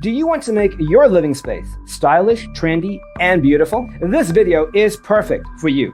Do you want to make your living space stylish, trendy, and beautiful? This video is perfect for you.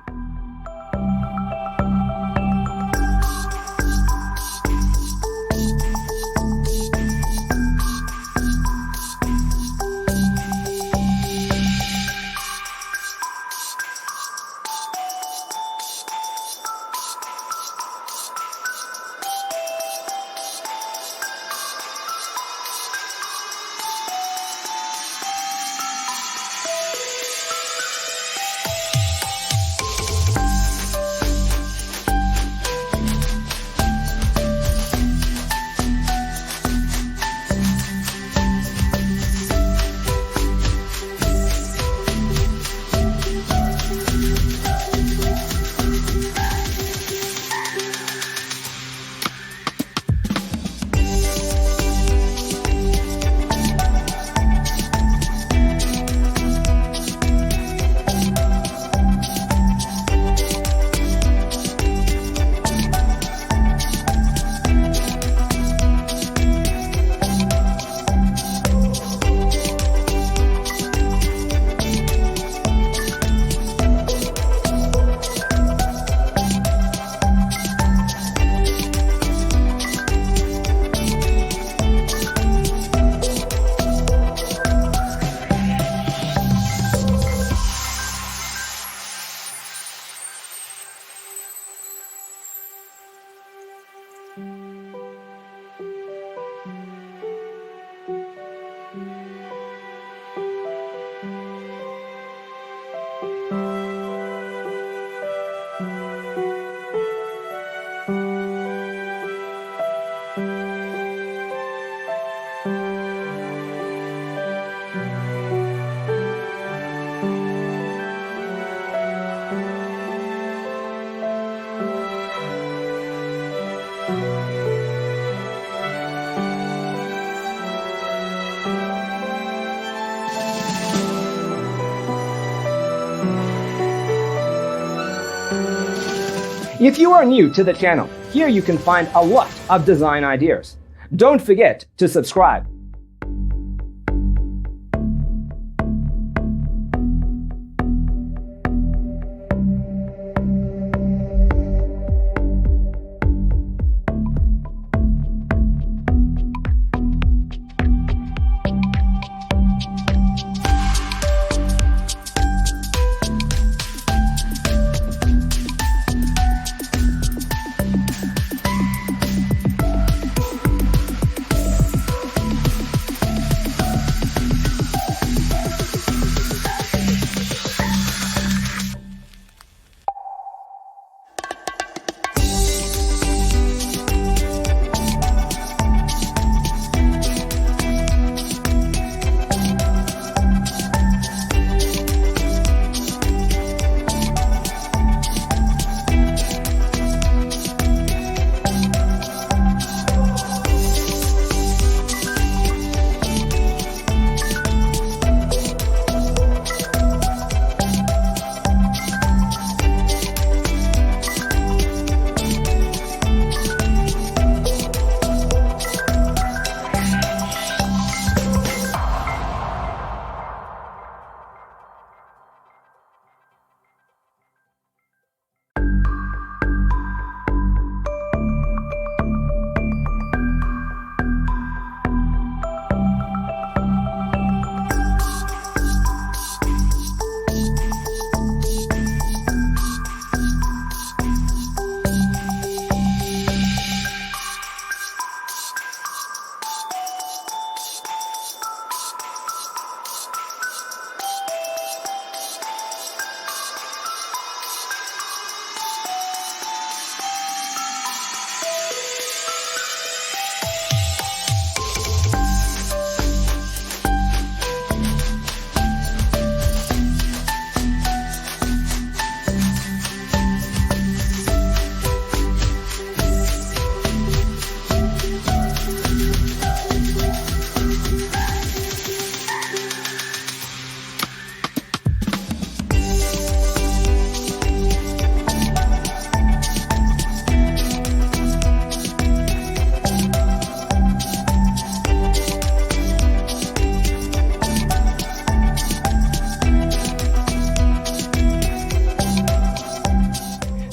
If you are new to the channel, here you can find a lot of design ideas. Don't forget to subscribe.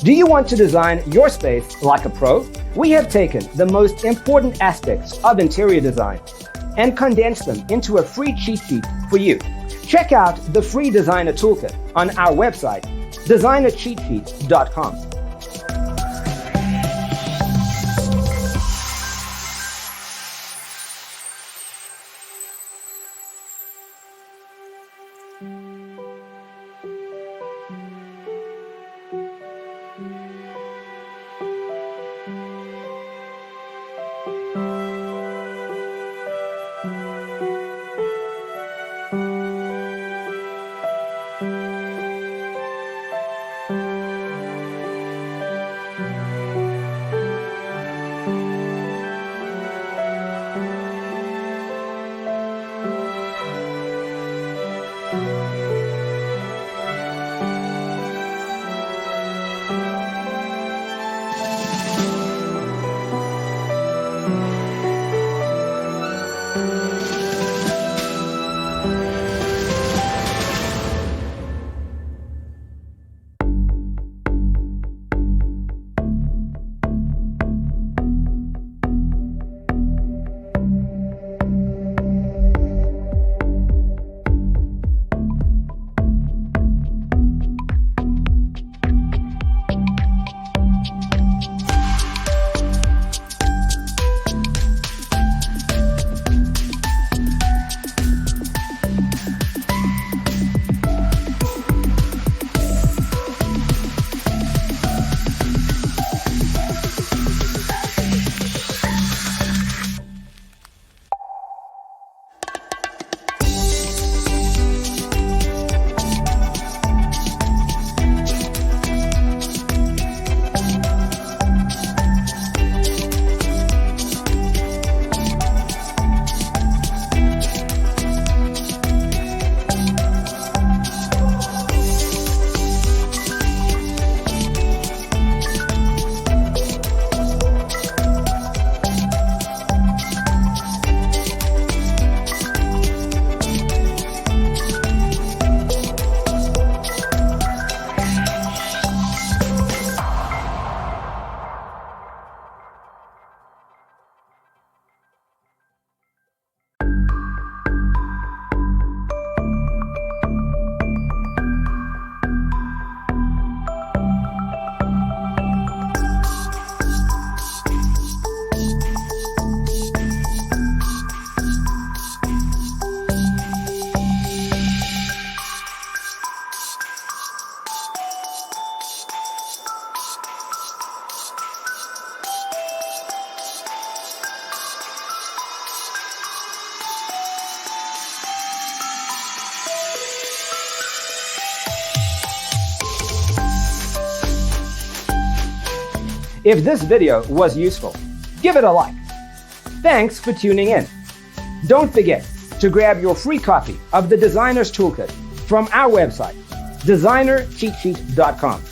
Do you want to design your space like a pro? We have taken the most important aspects of interior design and condensed them into a free cheat sheet for you. Check out the free designer toolkit on our website, designercheatsheet.com. If this video was useful, give it a like. Thanks for tuning in. Don't forget to grab your free copy of the Designer's Toolkit from our website, designercheatsheet.com.